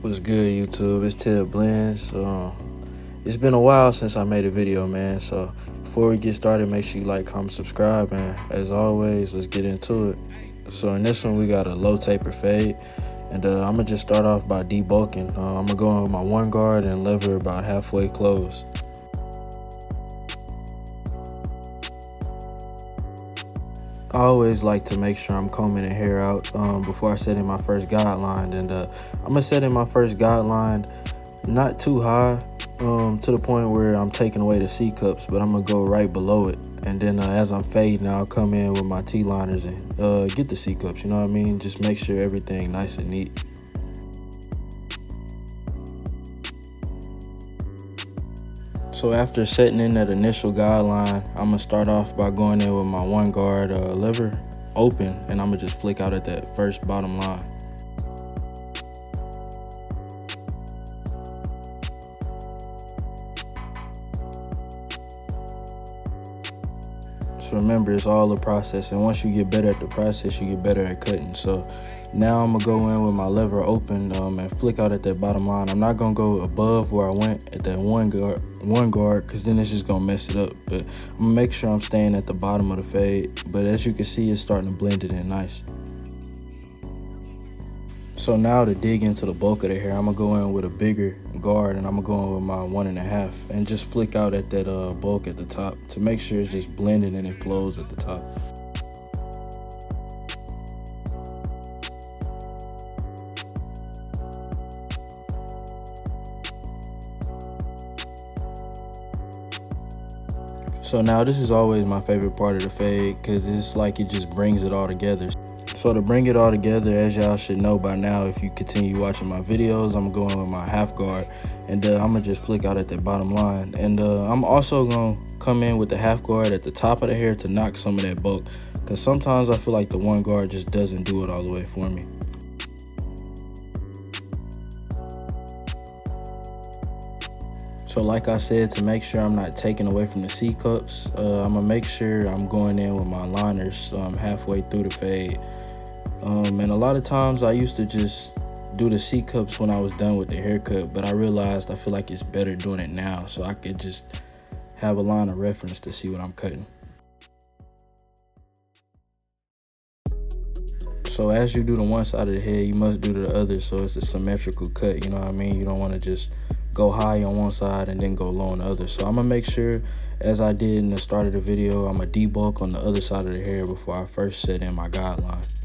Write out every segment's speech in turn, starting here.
What's good, YouTube? It's Ted Blends. It's been a while since I made a video, man. So before we get started, make sure you like, comment, subscribe, and as always, let's get into it. So in this one, we got a low taper fade, and I'm gonna just start off by debulking. I'm gonna go in with my one guard and lever about halfway closed. I always like to make sure I'm combing the hair out before I set in my first guideline, and I'm gonna set in my first guideline not too high to the point where I'm taking away the C cups, but I'm gonna go right below it, and then as I'm fading, I'll come in with my T liners and get the C cups. You know what I mean? Just make sure everything nice and neat. So after setting in that initial guideline, I'm gonna start off by going in with my one guard lever open, and I'm gonna just flick out at that first bottom line. So remember, it's all a process, and once you get better at the process, you get better at cutting. So now I'm gonna go in with my lever open and flick out at that bottom line. I'm not gonna go above where I went at that one guard, because then it's just gonna mess it up. But I'm gonna make sure I'm staying at the bottom of the fade. But as you can see, it's starting to blend it in nice. So now to dig into the bulk of the hair, I'm gonna go in with a bigger guard, and I'm gonna go in with my 1.5 and just flick out at that bulk at the top to make sure it's just blending and it flows at the top. So now this is always my favorite part of the fade, because it's like it just brings it all together. So to bring it all together, as y'all should know by now if you continue watching my videos, I'm going with my half guard, and I'm gonna just flick out at that bottom line. And I'm also gonna come in with the half guard at the top of the hair to knock some of that bulk, because sometimes I feel like the one guard just doesn't do it all the way for me. So like I said, to make sure I'm not taking away from the C cups, I'm gonna make sure I'm going in with my liners halfway through the fade. And a lot of times I used to just do the C cups when I was done with the haircut, but I realized I feel like it's better doing it now, so I could just have a line of reference to see what I'm cutting. So as you do the one side of the head, you must do the other, so it's a symmetrical cut, you know what I mean? You don't want to just go high on one side and then go low on the other. So I'm gonna make sure, as I did in the start of the video, I'm gonna debulk on the other side of the hair before I first set in my guideline.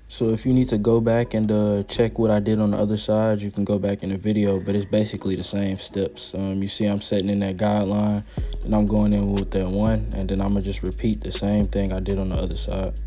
So if you need to go back and check what I did on the other side, you can go back in the video, but it's basically the same steps. You see I'm setting in that guideline, and I'm going in with that one, and then I'm gonna just repeat the same thing I did on the other side.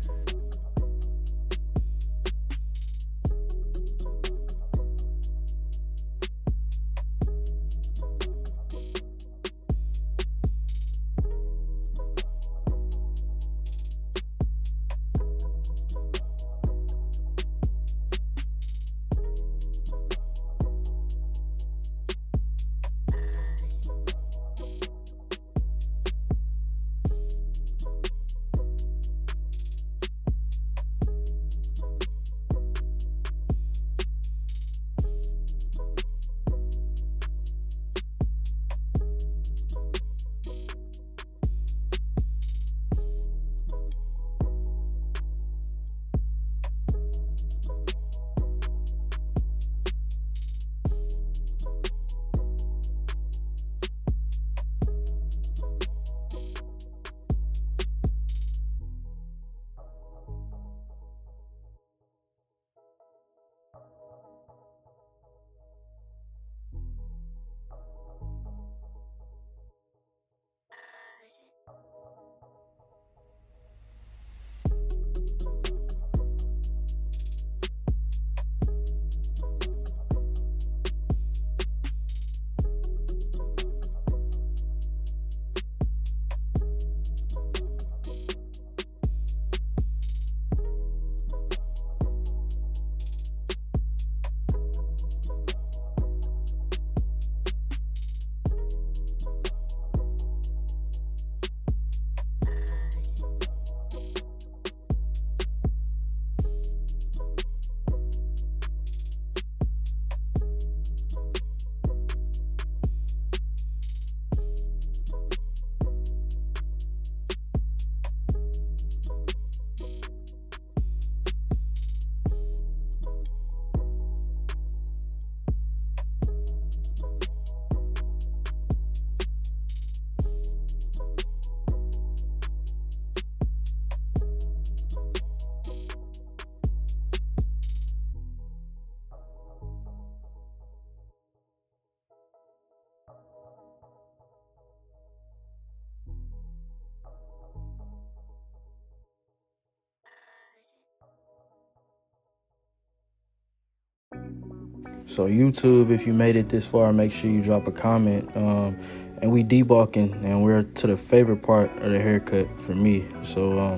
So YouTube, if you made it this far, make sure you drop a comment. And we debulking, and we're to the favorite part of the haircut for me. So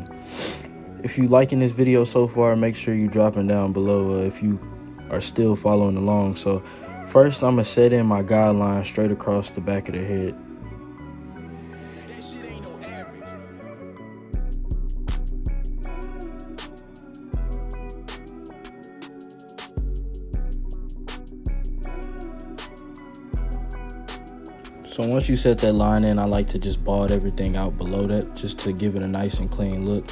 if you liking this video so far, make sure you dropping down below if you are still following along. So first, I'm gonna set in my guideline straight across the back of the head. So once you set that line in, I like to just bald everything out below that, just to give it a nice and clean look.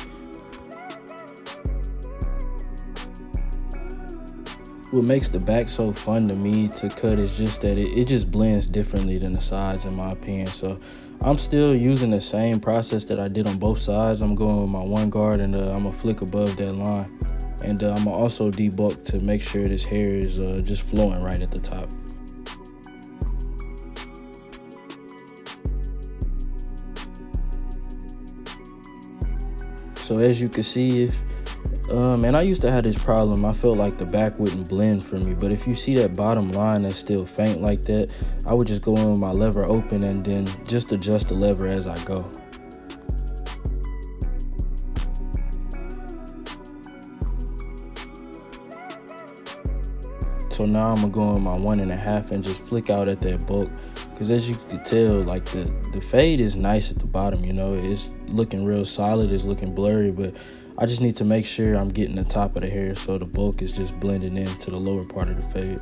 What makes the back so fun to me to cut is just that it just blends differently than the sides, in my opinion. So I'm still using the same process that I did on both sides. I'm going with my one guard, and I'm gonna flick above that line. And I'm gonna also debulk to make sure this hair is just flowing right at the top. So as you can see, and I used to have this problem. I felt like the back wouldn't blend for me, but if you see that bottom line that's still faint like that, I would just go in with my lever open and then just adjust the lever as I go. So now I'm gonna go in my 1.5 and just flick out at that bulk. Because as you can tell, like the fade is nice at the bottom, you know, it's looking real solid, it's looking blurry, but I just need to make sure I'm getting the top of the hair so the bulk is just blending into the lower part of the fade.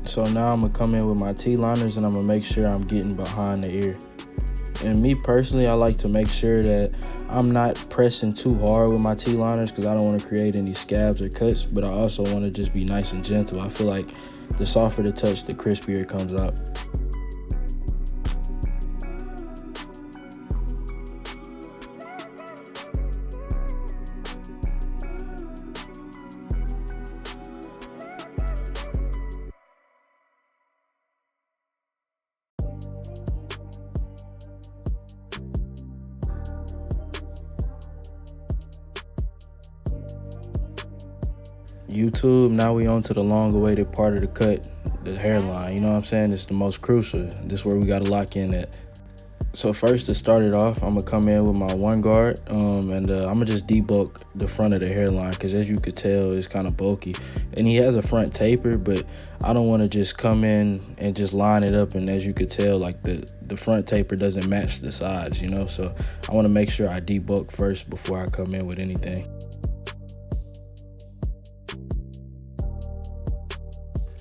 So now I'm gonna come in with my T-liners, and I'm gonna make sure I'm getting behind the ear. And me personally, I like to make sure that I'm not pressing too hard with my T-liners because I don't want to create any scabs or cuts, but I also want to just be nice and gentle. I feel like the softer the touch, the crispier it comes out. YouTube, now we on to the long awaited part of the cut, the hairline. You know what I'm saying? It's the most crucial. This is where we gotta lock in at. So first, to start it off, I'm gonna come in with my one guard, and I'm gonna just debulk the front of the hairline, because as you could tell, it's kind of bulky. And he has a front taper, but I don't want to just come in and just line it up, and as you could tell, like the front taper doesn't match the sides, you know? So I want to make sure I debulk first before I come in with anything.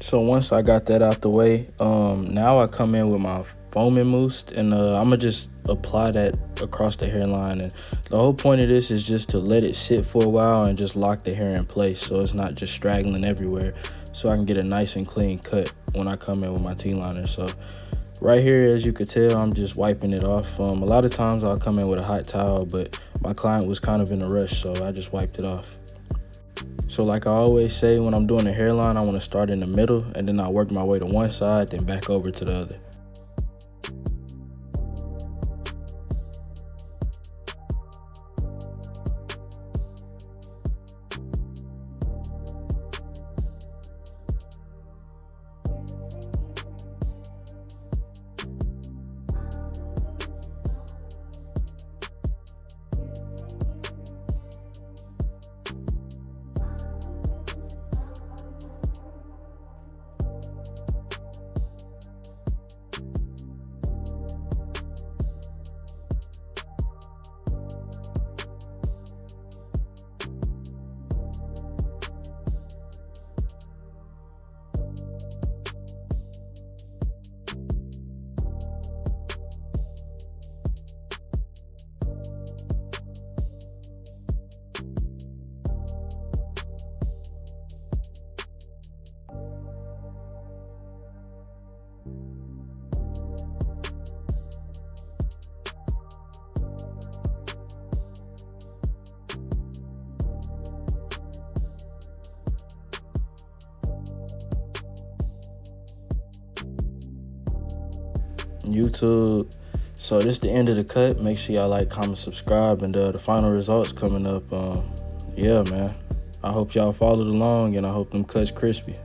So once I got that out the way, now I come in with my foaming mousse, and I'm gonna just apply that across the hairline. And the whole point of this is just to let it sit for a while and just lock the hair in place so it's not just straggling everywhere, so I can get a nice and clean cut when I come in with my T-liner. So right here, as you could tell, I'm just wiping it off. A lot of times I'll come in with a hot towel, but my client was kind of in a rush, so I just wiped it off. So like I always say, when I'm doing a hairline, I want to start in the middle, and then I work my way to one side, then back over to the other. YouTube. So this is the end of the cut. Make sure y'all like, comment, subscribe, and the final results coming up. Yeah, man. I hope y'all followed along, and I hope them cuts crispy.